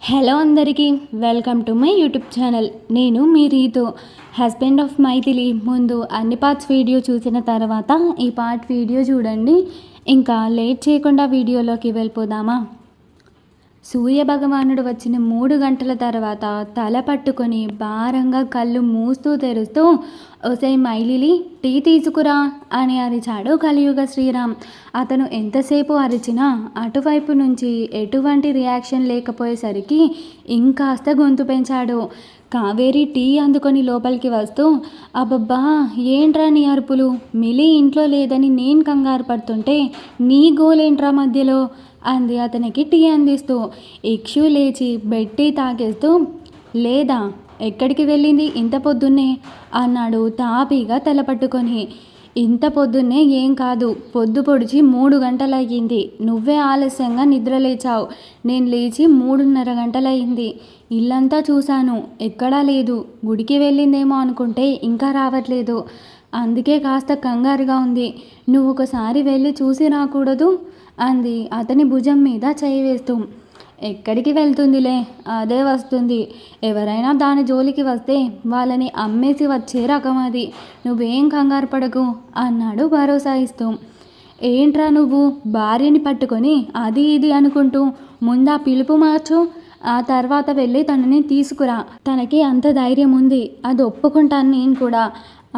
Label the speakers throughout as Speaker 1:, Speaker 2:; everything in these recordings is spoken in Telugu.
Speaker 1: హలో అందరికీ welcome to my YouTube channel. నేను మీ రీతు, హస్బెండ్ ఆఫ్ మైథిలి. ముందు అన్ని పార్ట్స్ వీడియో చూసిన తర్వాత ఈ పార్ట్ వీడియో చూడండి. ఇంకా లేట్ చేయకుండా వీడియోలోకి వెళ్ళిపోదామా. సూర్యభగవానుడు వచ్చిన 3 గంటల తర్వాత తల పట్టుకొని భారంగా కళ్ళు మూస్తూ తెరుస్తూ, ఒసే మైలిలి, టీ తీసుకురా అని అరిచాడు కలియుగ శ్రీరామ్. అతను ఎంతసేపు అరిచినా అటువైపు నుంచి ఎటువంటి రియాక్షన్ లేకపోయేసరికి ఇంకాస్త గొంతు పెంచాడు. కావేరి టీ అందుకొని లోపలికి వస్తూ, అబ్బబ్బా ఏంట్రా నీ అరుపులు, మిలి ఇంట్లో లేదని నేను కంగారు పడుతుంటే నీ గోలేంట్రా మధ్యలో అంది అతనికి టీ అందిస్తూ. ఇక్షు లేచి బెడ్ టీ తాగేస్తూ, లేదా ఎక్కడికి వెళ్ళింది ఇంత పొద్దున్నే అన్నాడు తాపీగా తలపట్టుకొని. ఇంత పొద్దున్నే ఏం కాదు, పొద్దు పొడిచి 3 గంటలయ్యింది. నువ్వే ఆలస్యంగా నిద్రలేచావు. నేను లేచి 3:30 గంటలయ్యింది. ఇల్లంతా చూశాను, ఎక్కడా లేదు. గుడికి వెళ్ళిందేమో అనుకుంటే ఇంకా రావట్లేదు. అందుకే కాస్త కంగారుగా ఉంది. నువ్వు ఒకసారి వెళ్ళి చూసి రాకూడదు అంది అతని భుజం మీద చేయి వేస్తూ. ఎక్కడికి వెళ్తుందిలే, అదే వస్తుంది. ఎవరైనా దాని జోలికి వస్తే వాళ్ళని అమ్మేసి వచ్చే రకం అది. నువ్వేం కంగారు పడకు అన్నాడు భరోసా ఇస్తూ. ఏంట్రా నువ్వు భార్యని పట్టుకొని అది ఇది అనుకుంటూ, ముందా పిలుపు మార్చు, ఆ తర్వాత వెళ్ళి తనని తీసుకురా. తనకి అంత ధైర్యం ఉంది, అది ఒప్పుకుంటాను నేను కూడా.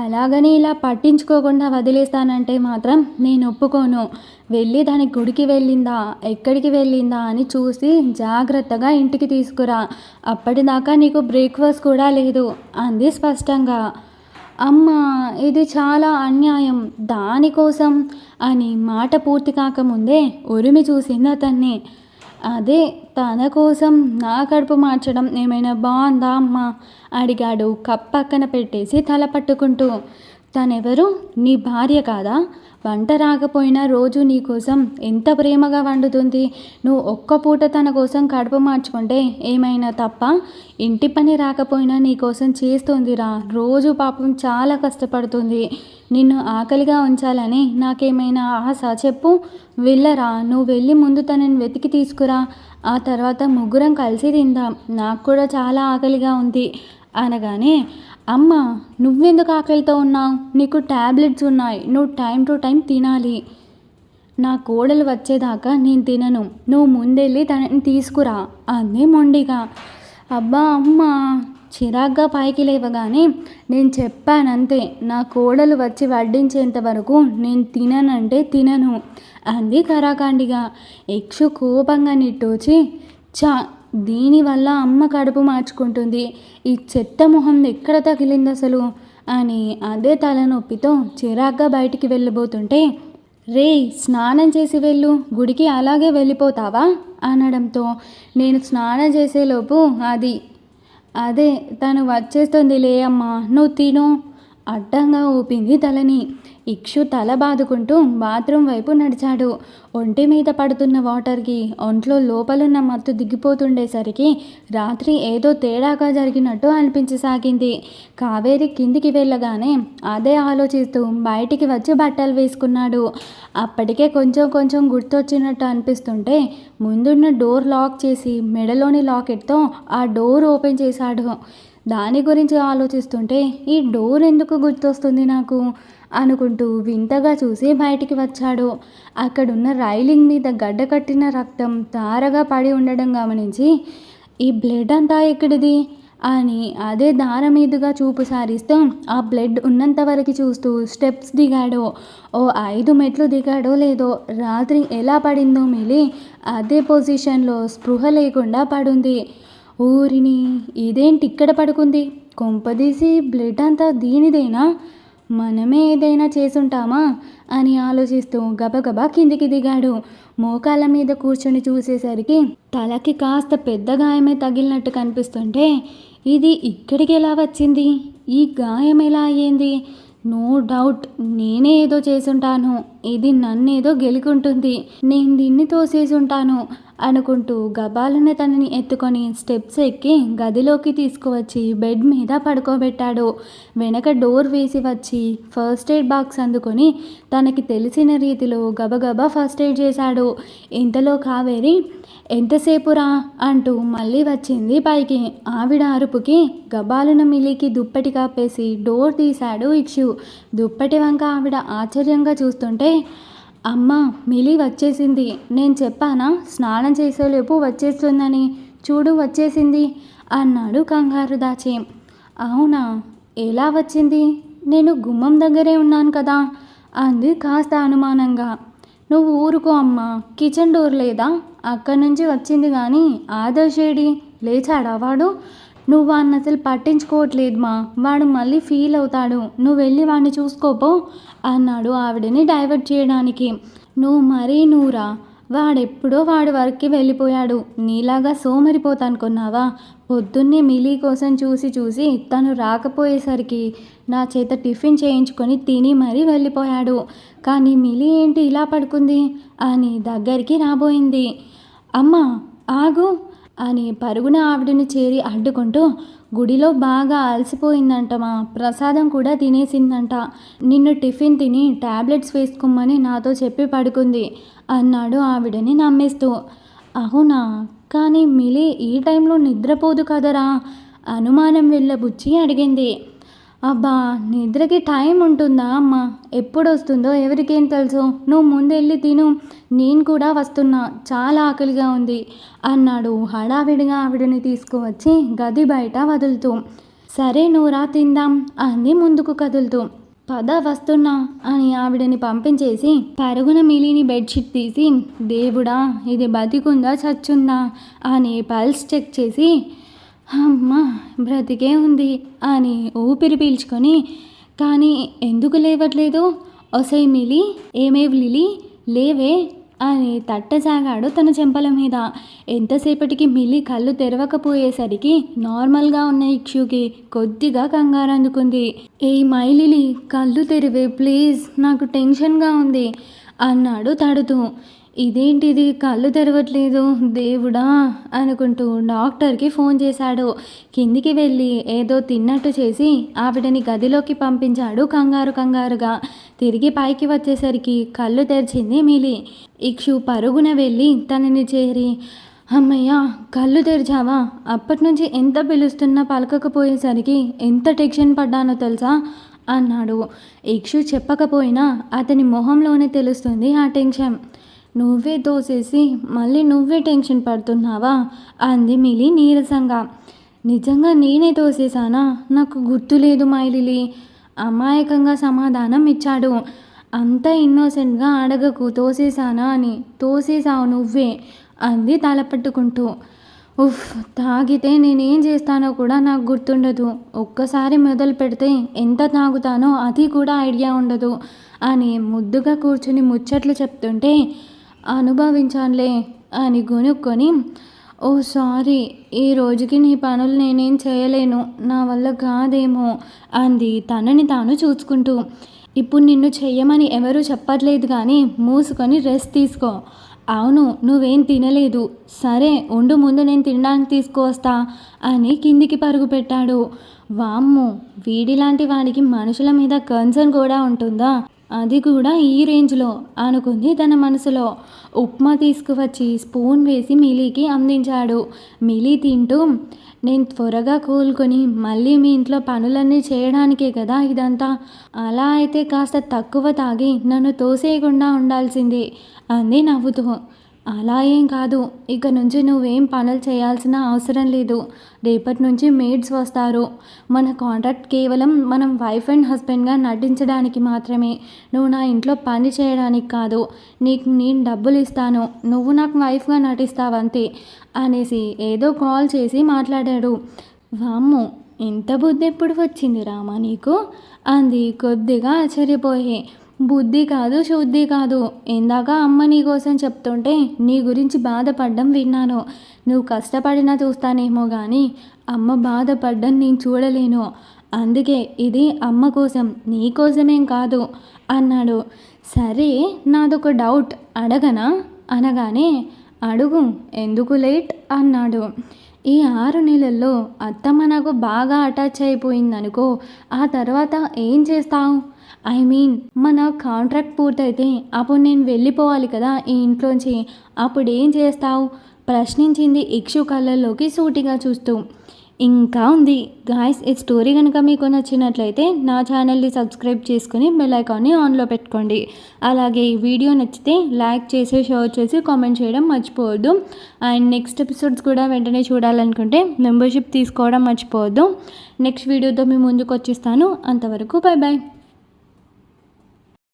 Speaker 1: అలాగని ఇలా పట్టించుకోకుండా వదిలేస్తానంటే మాత్రం నేను ఒప్పుకోను. వెళ్ళి దాని గుడికి వెళ్ళిందా ఎక్కడికి వెళ్ళిందా అని చూసి జాగ్రత్తగా ఇంటికి తీసుకురా. అప్పటిదాకా నీకు బ్రేక్ఫాస్ట్ కూడా లేదు అంది స్పష్టంగా. అమ్మా, ఇది చాలా అన్యాయం. దానికోసం అని మాట పూర్తి కాకముందే ఉరిమి చూసింది అతన్ని. అదే తన కోసం నా కడుపు మార్చడం ఏమైనా బాగుందా అమ్మా అడిగాడు కప్ పక్కన పెట్టేసి తల పట్టుకుంటూ. తనెవరు, నీ భార్య కాదా? వంట రాకపోయినా రోజు నీ కోసం ఎంత ప్రేమగా వండుతుంది. నువ్వు ఒక్క పూట తన కోసం కడుపు మార్చుకుంటే ఏమైనా తప్ప? ఇంటి పని రాకపోయినా నీ కోసం చేస్తుందిరా. రోజు పాపం చాలా కష్టపడుతుంది. నిన్ను ఆకలిగా ఉంచాలని నాకేమైనా ఆశ చెప్పు. వెళ్ళరా, నువ్వు వెళ్ళి ముందు తనని వెతికి తీసుకురా. ఆ తర్వాత ముగ్గురం కలిసి తిందాం. నాకు కూడా చాలా ఆకలిగా ఉంది అనగానే, అమ్మ నువ్వెందుకు ఆకలితో ఉన్నావు? నీకు ట్యాబ్లెట్స్ ఉన్నాయి, నువ్వు టైం టు టైం తినాలి. నా కోడలు వచ్చేదాకా నేను తినను. నువ్వు ముందెళ్ళి తనని తీసుకురా అంది మొండిగా. అబ్బా అమ్మ, చిరాగ్గా పైకి లేవగానే, నేను చెప్పానంతే, నా కోడలు వచ్చి వడ్డించేంత వరకు నేను తిననంటే తినను అంది కరాఖండిగా. ఇక్షు కోపంగా నిట్టూచి, చా, దీనివల్ల అమ్మ కడుపు మార్చుకుంటుంది. ఈ చెత్త మొహం ఎక్కడ తగిలింది అసలు అని అదే తలనొప్పితో చిరాగ్గా బయటికి వెళ్ళబోతుంటే, రే స్నానం చేసి వెళ్ళు, గుడికి అలాగే వెళ్ళిపోతావా అనడంతో, నేను స్నానం చేసేలోపు అదే తను వచ్చేస్తుంది అమ్మా, నువ్వు తిను అడ్డంగా ఊపింది తలని. ఇక్షు తల బాదుకుంటూ బాత్రూమ్ వైపు నడిచాడు. ఒంటి మీద పడుతున్న వాటర్కి ఒంట్లో లోపలున్న మత్తు దిగిపోతుండేసరికి రాత్రి ఏదో తేడాగా జరిగినట్టు అనిపించసాగింది. కావేరి కిందికి వెళ్ళగానే అదే ఆలోచిస్తూ బయటికి వచ్చి బట్టలు వేసుకున్నాడు. అప్పటికే కొంచెం కొంచెం గుర్తొచ్చినట్టు అనిపిస్తుంటే ముందున్న డోర్ లాక్ చేసి మెడలోని లాకెట్తో ఆ డోర్ ఓపెన్ చేశాడు. దాని గురించి ఆలోచిస్తుంటే ఈ డోర్ ఎందుకు గుర్తొస్తుంది నాకు అనుకుంటూ వింతగా చూసి బయటికి వచ్చాడు. అక్కడున్న రైలింగ్ మీద గడ్డ కట్టిన రక్తం తారగా పడి ఉండడం గమనించి, ఈ బ్లడ్ అంతా ఎక్కడిది అని అదే దారం మీదుగా చూపు సారిస్తూ ఆ బ్లడ్ ఉన్నంత వరకు చూస్తూ స్టెప్స్ దిగాడు. ఓ 5 మెట్లు దిగాడో లేదో, రాత్రి ఎలా పడిందో మిలి అదే పొజిషన్లో స్పృహ లేకుండా పడుంది. ఊరిని, ఇదేంటి ఇక్కడ పడుకుంది? కొంపదీసి బ్లడ్ అంతా దీనిదేనా? మనమే ఏదైనా చేసుంటామా అని ఆలోచిస్తూ గబగబా కిందికి దిగాడు. మోకాళ్ళ మీద కూర్చొని చూసేసరికి తలకి కాస్త పెద్ద గాయమే తగిలినట్టు కనిపిస్తుంటే, ఇది ఇక్కడికి ఎలా వచ్చింది? ఈ గాయం ఎలా అయ్యింది? నో డౌట్ నేనే ఏదో చేసుంటాను. ఇది నన్నేదో గెలుకుంటుంది, నేను దీన్ని తోసేసి ఉంటాను అనుకుంటూ గబాలను తనని ఎత్తుకొని స్టెప్స్ ఎక్కి గదిలోకి తీసుకువచ్చి బెడ్ మీద పడుకోబెట్టాడు. వెనక డోర్ వేసి వచ్చి ఫస్ట్ ఎయిడ్ బాక్స్ అందుకొని తనకి తెలిసిన రీతిలో గబగబా ఫస్ట్ ఎయిడ్ చేశాడు. ఇంతలో కావేరి ఎంతసేపురా అంటూ మళ్ళీ వచ్చింది పైకి. ఆవిడ అరుపుకి గబాలున మిలికి దుప్పటి కప్పేసి డోర్ తీశాడు ఇక్షు. దుప్పటి వంక ఆవిడ ఆశ్చర్యంగా చూస్తుంటే, అమ్మ మిలి వచ్చేసింది, నేను చెప్పానా స్నానం చేసేలోపు వచ్చేస్తుందని, చూడు వచ్చేసింది అన్నాడు కంగారు దాచి. అవునా, ఎలా వచ్చింది? నేను గుమ్మం దగ్గరే ఉన్నాను కదా అంది కాస్త అనుమానంగా. నువ్వు ఊరుకో అమ్మా, కిచెన్ డోర్ లేదా, అక్కడి నుంచి వచ్చింది కానీ ఆదర్శేడి లేచాడా వాడు? నువ్వు వాడిని అసలు పట్టించుకోవట్లేదు మా, వాడు మళ్ళీ ఫీల్ అవుతాడు, నువ్వు వెళ్ళి వాడిని చూసుకోపో అన్నాడు ఆవిడని డైవర్ట్ చేయడానికి. నువ్వు మరీ నూరా, వాడెప్పుడో వాడి వర్క్కి వెళ్ళిపోయాడు, నీలాగా సోమరిపోతానుకున్నావా? పొద్దున్నే మిలీ కోసం చూసి చూసి తను రాకపోయేసరికి నా చేత టిఫిన్ చేయించుకొని తిని మరీ వెళ్ళిపోయాడు. కానీ మిలీ ఏంటి ఇలా పడుకుంది అని దగ్గరికి రాబోయింది. అమ్మా ఆగు అని పరుగున ఆవిడని చేరి అడ్డుకుంటూ, గుడిలో బాగా అలసిపోయిందంటమా, ప్రసాదం కూడా తినేసిందంట, నిన్ను టిఫిన్ తిని టాబ్లెట్స్ వేసుకోమని నాతో చెప్పి పడుకుంది అన్నాడు ఆవిడని నమ్మేస్తూ. అవునా, కానీ మిలి ఈ టైంలో నిద్రపోదు కదరా అనుమానం వెళ్ళబుచ్చి అడిగింది. అబ్బా, నిద్రకి టైం ఉంటుందా అమ్మా, ఎప్పుడు వస్తుందో ఎవరికేం తెలుసు, నువ్వు ముందెళ్ళి తిను, నేను కూడా వస్తున్నా, చాలా ఆకలిగా ఉంది అన్నాడు హడావిడిగా ఆవిడని తీసుకువచ్చి గది బయట వదులుతూ. సరే నూరా తిందాం అంది ముందుకు కదులుతూ. పద వస్తున్నా అని ఆవిడని పంపించేసి పరుగున మిలిని బెడ్షీట్ తీసి, దేవుడా ఇది బతికుందా చచ్చుందా అని పల్స్ చెక్ చేసి, అమ్మ బ్రతికే ఉంది అని ఊపిరి పీల్చుకొని, కానీ ఎందుకు లేవట్లేదు, ఒసై మిలి, ఏమేవి లిలి లేవే అని తట్టసాగాడు తన చెంపల మీద. ఎంతసేపటికి మిలి కళ్ళు తెరవకపోయేసరికి నార్మల్గా ఉన్న ఇక్షుకి కొద్దిగా కంగారు అందుకుంది. ఏ మైలిలి కళ్ళు తెరివే ప్లీజ్, నాకు టెన్షన్గా ఉంది అన్నాడు తడుతూ. ఇదేంటిది కళ్ళు తెరవట్లేదు దేవుడా అనుకుంటూ డాక్టర్కి ఫోన్ చేశాడు. కిందికి వెళ్ళి ఏదో తిన్నట్టు చేసి ఆవిడని గదిలోకి పంపించాడు కంగారుగా. తిరిగి పైకి వచ్చేసరికి కళ్ళు తెరిచింది మిలి. ఇక్షు పరుగున వెళ్ళి తనని చేరి, అమ్మయ్యా కళ్ళు తెరిచావా, అప్పటి నుంచి ఎంత పిలుస్తున్నా పలకకపోయేసరికి ఎంత టెన్షన్ పడ్డానో తెలుసా అన్నాడు. ఇక్షు చెప్పకపోయినా అతని మొహంలోనే తెలుస్తుంది ఆ టెన్షన్. నువ్వే తోసేసి మళ్ళీ నువ్వే టెన్షన్ పడుతున్నావా అంది మిలి నీరసంగా. నిజంగా నేనే తోసేసానా, నాకు గుర్తులేదు మైలిలి అమాయకంగా సమాధానం ఇచ్చాడు. అంత ఇన్నోసెంట్గా అడగకు తోసేసానా అని, తోసేసావు నువ్వే అంది తల పట్టుకుంటూ. ఉఫ్, తాగితే నేనేం చేస్తానో కూడా నాకు గుర్తుండదు, ఒక్కసారి మొదలు పెడితే ఎంత తాగుతానో అది కూడా ఐడియా ఉండదు అని ముద్దుగా కూర్చుని ముచ్చట్లు చెప్తుంటే, అనుభవించానులే అని గొనుక్కొని, ఓ సారీ, ఈ రోజుకి నీ పనులు నేనేం చేయలేను, నా వల్ల కాదేమో అంది తనని తాను చూసుకుంటూ. ఇప్పుడు నిన్ను చెయ్యమని ఎవరూ చెప్పట్లేదు కానీ మూసుకొని రెస్ట్ తీసుకో. అవును, నువ్వేం తినలేదు, సరే ఉండు, ముందు నేను తినడానికి తీసుకువస్తా అని కిందికి పరుగు పెట్టాడు. వామ్మో, వీడిలాంటి వాడికి మనుషుల మీద కన్సర్న్ కూడా ఉంటుందా, అది కూడా ఈ రేంజ్లో అనుకుంది తన మనసులో. ఉప్మా తీసుకువచ్చి స్పూన్ వేసి మిలీకి అందించాడు. మిలీ తింటూ, నేను త్వరగా కోలుకొని మళ్ళీ మీ ఇంట్లో పనులన్నీ చేయడానికే కదా ఇదంతా, అలా అయితే కాస్త తక్కువ తాగి నన్ను తోసేయకుండా ఉండాల్సింది అంది నవ్వుతూ. అలా ఏం కాదు, ఇక నుంచి నువ్వేం పనులు చేయాల్సిన అవసరం లేదు, రేపటి నుంచి మేడ్స్ వస్తారు, మన కాంట్రాక్ట్ కేవలం మనం వైఫ్ అండ్ హస్బెండ్గా నటించడానికి మాత్రమే, నువ్వు నా ఇంట్లో పని చేయడానికి కాదు, నీకు నేను డబ్బులు ఇస్తాను, నువ్వు నాకు వైఫ్గా నటిస్తావంతే అనేసి ఏదో కాల్ చేసి మాట్లాడాడు. వామ్మో, ఇంత బుద్ధి ఎప్పుడు వచ్చింది రామా నీకు అంది కొద్దిగా ఆశ్చర్యపోయే. బుద్ధి కాదు శుద్ధి కాదు, ఇందాక అమ్మ నీ కోసం చెప్తుంటే నీ గురించి బాధపడ్డం విన్నాను, నువ్వు కష్టపడినా చూస్తానేమో కానీ అమ్మ బాధపడ్డం నేను చూడలేను అందుకే ఇది అమ్మ కోసం, నీ కోసమేం కాదు అన్నాడు. సరే నాదొక డౌట్ అడగనా అనగానే, అడుగు, ఎందుకు లేట్ అన్నాడు. ఈ 6 నెలల్లో అత్తమ్మ నాకు బాగా అటాచ్ అయిపోయిందనుకో, ఆ తర్వాత ఏం చేస్తావు? ఐ మీన్ మన కాంట్రాక్ట్ పూర్తయితే అప్పుడు నేను వెళ్ళిపోవాలి కదా ఈ ఇంట్లోంచి, అప్పుడేం చేస్తావు ప్రశ్నించింది ఇక్షు కళ్ళల్లోకి సూటిగా చూస్తూ. ఇంకా ఉంది గాయ్స్, ఈ స్టోరీ కనుక మీకు నచ్చినట్లయితే నా ఛానల్ని సబ్స్క్రైబ్ చేసుకుని బెల్ ఐకాన్ని ఆన్లో పెట్టుకోండి. అలాగే ఈ వీడియో నచ్చితే లైక్ చేసి, షేర్ చేసి, కామెంట్ చేయడం మర్చిపోవద్దు. అండ్ నెక్స్ట్ ఎపిసోడ్స్ కూడా వెంటనే చూడాలనుకుంటే మెంబర్షిప్ తీసుకోవడం మర్చిపోవద్దు. నెక్స్ట్ వీడియోతో మీ ముందుకు వచ్చేస్తాను. అంతవరకు బాయ్ బాయ్.